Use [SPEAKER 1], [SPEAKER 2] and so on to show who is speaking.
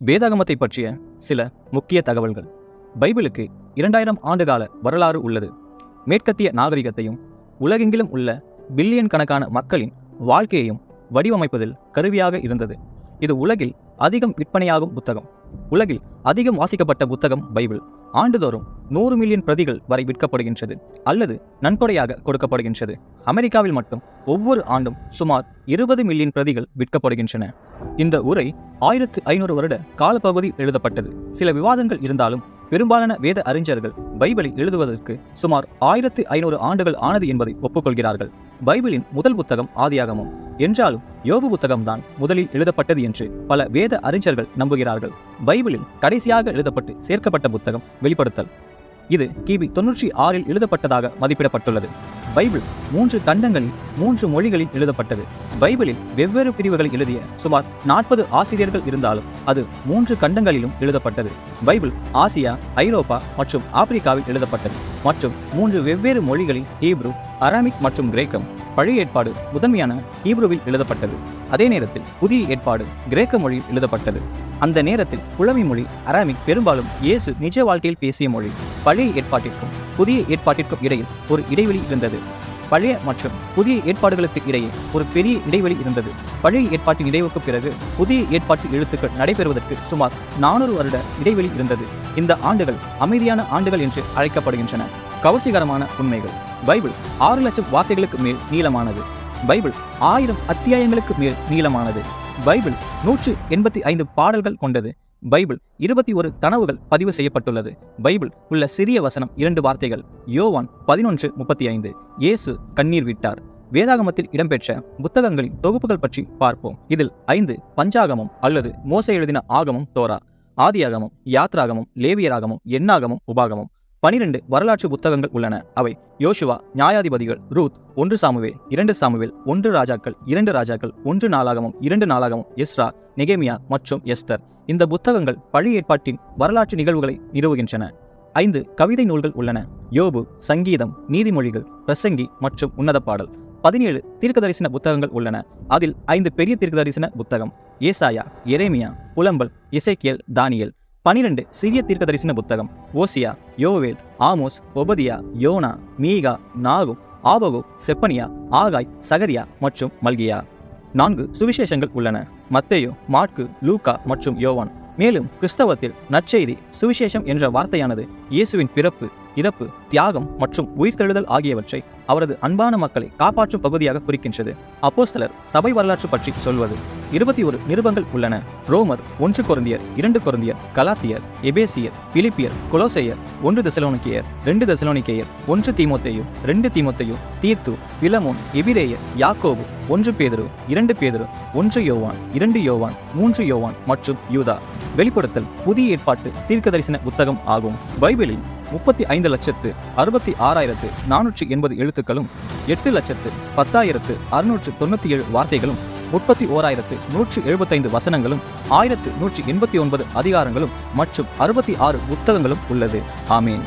[SPEAKER 1] வேதாகமத்தை பற்றிய சில முக்கிய தகவல்கள். பைபிளுக்கு 2000 ஆண்டுகால வரலாறு உள்ளது. மேற்கத்திய நாகரிகத்தையும் உலகெங்கிலும் உள்ள பில்லியன் கணக்கான மக்களின் வாழ்க்கையையும் வடிவமைப்பதில் கருவியாக இருந்தது. இது உலகில் அதிகம் விற்பனையாகும் புத்தகம். உலகில் அதிகம் வாசிக்கப்பட்ட புத்தகம் பைபிள். ஆண்டுதோறும் 100 மில்லியன் பிரதிகள் வரை விற்கப்படுகின்றது அல்லது நன்கொடையாக கொடுக்கப்படுகின்றது. அமெரிக்காவில் மட்டும் ஒவ்வொரு ஆண்டும் சுமார் 20 மில்லியன் பிரதிகள் விற்கப்படுகின்றன. இந்த உரை 1500 வருட காலப்பகுதி எழுதப்பட்டது. சில விவாதங்கள் இருந்தாலும் பெரும்பாலான வேத அறிஞர்கள் பைபிளை எழுதுவதற்கு சுமார் 1500 ஆண்டுகள் ஆனது என்பதை ஒப்புக்கொள்கிறார்கள். பைபிளின் முதல் புத்தகம் ஆதியாகமம் என்றாலும் யோபு புத்தகம்தான் முதலில் எழுதப்பட்டது என்று பல வேத அறிஞர்கள் நம்புகிறார்கள். பைபிளில் கடைசியாக எழுதப்பட்டு சேர்க்கப்பட்ட புத்தகம் வெளிப்படுத்தல். இது கிபி 96 எழுதப்பட்டதாக மதிப்பிடப்பட்டுள்ளது. பைபிள் 3 கண்டங்களில் 3 மொழிகளில் எழுதப்பட்டது. பைபிளில் வெவ்வேறு பிரிவுகளை எழுதிய சுமார் 40 ஆசிரியர்கள் இருந்தாலும் அது 3 கண்டங்களிலும் எழுதப்பட்டது. பைபிள் ஆசியா, ஐரோப்பா மற்றும் ஆப்பிரிக்காவில் எழுதப்பட்டது மற்றும் 3 வெவ்வேறு மொழிகளில் ஹீப்ரு, அராமிக் மற்றும் கிரேக்கம். பழைய ஏற்பாடு முதன்மையான ஹீப்ருவில் எழுதப்பட்டது. அதே நேரத்தில் புதிய ஏற்பாடு கிரேக்க மொழியில் எழுதப்பட்டது. அந்த நேரத்தில் புலமை மொழி அராமிக் பெரும்பாலும் இயேசு நிஜ வாழ்க்கையில் பேசிய மொழி. பழைய ஏற்பாட்டிற்கும் புதிய ஏற்பாட்டிற்கும் இடையில் ஒரு இடைவெளி இருந்தது. பழைய மற்றும் புதிய ஏற்பாடுகளுக்கு இடையே ஒரு பெரிய இடைவெளி இருந்தது. பழைய ஏற்பாட்டின் நிறைவுக்கு பிறகு புதிய ஏற்பாட்டு எழுத்துக்கள் நடைபெறுவதற்கு சுமார் 400 வருட இடைவெளி இருந்தது. இந்த ஆண்டுகள் அமைதியான ஆண்டுகள் என்று அழைக்கப்படுகின்றன. கவர்ச்சிகரமான உண்மைகள். பைபிள் 6 லட்சம் வார்த்தைகளுக்கு மேல் நீளமானது. பைபிள் 1000 அத்தியாயங்களுக்கு மேல் நீளமானது. பைபிள் 185 பாடல்கள் கொண்டது. பைபிள் 21 கனவுகள் பதிவு செய்யப்பட்டுள்ளது. பைபிள் உள்ள சிறிய வசனம் 2 வார்த்தைகள். யோவான் 11:35. இயேசு கண்ணீர் விட்டார். வேதாகமத்தில் இடம்பெற்ற புத்தகங்களின் தொகுப்புகள் பற்றி பார்ப்போம். இதில் 5 பஞ்சாகமம் அல்லது மோசே எழுதின ஆகமம் தோரா, ஆதியாகமம், யாத்ராகமம், லேவியராகமம், எண்ணாகமம், உபாகமம். 12 வரலாற்று புத்தகங்கள் உள்ளன. அவை யோசுவா, நியாயாதிபதிகள், ரூத், 1 சாமுவேல், 2 சாமுவேல், 1 ராஜாக்கள், 2 ராஜாக்கள், 1 நாளாகமம், 2 நாளாகமம், எஸ்ரா, நெகேமியா மற்றும் எஸ்தர். இந்த புத்தகங்கள் பழைய ஏற்பாட்டின் வரலாற்று நிகழ்வுகளை நிறுவுகின்றன. 5 கவிதை நூல்கள் உள்ளன. யோபு, சங்கீதம், நீதிமொழிகள், பிரசங்கி மற்றும் உன்னத பாடல். 17 தீர்க்கதரிசன புத்தகங்கள் உள்ளன. அதில் 5 பெரிய தீர்க்கதரிசன புத்தகம்: ஏசாயா, எரேமியா, புலம்பல், எசேக்கியேல், தானியேல். 12 சிறிய தீர்க்கதரிசன புத்தகம்: ஓசியா, யோவேல், ஆமோஸ், ஒபதியா, யோனா, மீகா, நாகும், ஆபகு, செப்பனியா, ஆகாய், சகரியா மற்றும் மல்கியா. 4 சுவிசேஷங்கள் உள்ளன: மத்தேயு, மாற்கு, லூக்கா மற்றும் யோவான். மேலும் கிறிஸ்தவத்தில் நற்செய்தி, சுவிசேஷம் என்ற வார்த்தையானது இயேசுவின் பிறப்பு, இறப்பு, தியாகம் மற்றும் உயிர்த்தெழுதல் ஆகியவற்றை அவரது அன்பான மக்களை காப்பாற்றும் பகுதியாக குறிக்கின்றது. அப்போஸ்தலர் சபை வரலாற்று பற்றி சொல்வது. 21 நிருபங்கள் உள்ளன. ரோமர், 1 கொரிந்தியர், 2 கொரிந்தியர், கலாத்தியர், எபேசியர், பிலிப்பியர், கொலோசேயர், 1 தெசலோனிக்கேயர், 2 தெசலோனிக்கேயர், 1 தீமோத்தேயு, 2 தீமோத்தேயு, தீத்து, பிலமோன், எபிரேயர், யாக்கோபு, 1 பேதுரு, 2 பேதுரு, 1 யோவான், 2 யோவான், 3 யோவான் மற்றும் யூதா. வெளிப்படுத்தல் புதிய ஏற்பாட்டு தீர்க்கதரிசன புத்தகம் ஆகும். பைபிளில் 35,66,480 எழுத்துக்களும் 8,10,697 வார்த்தைகளும் 31,175 வசனங்களும் 1,189 அதிகாரங்களும் மற்றும் 66 புத்தகங்களும் உள்ளது. ஆமேன்.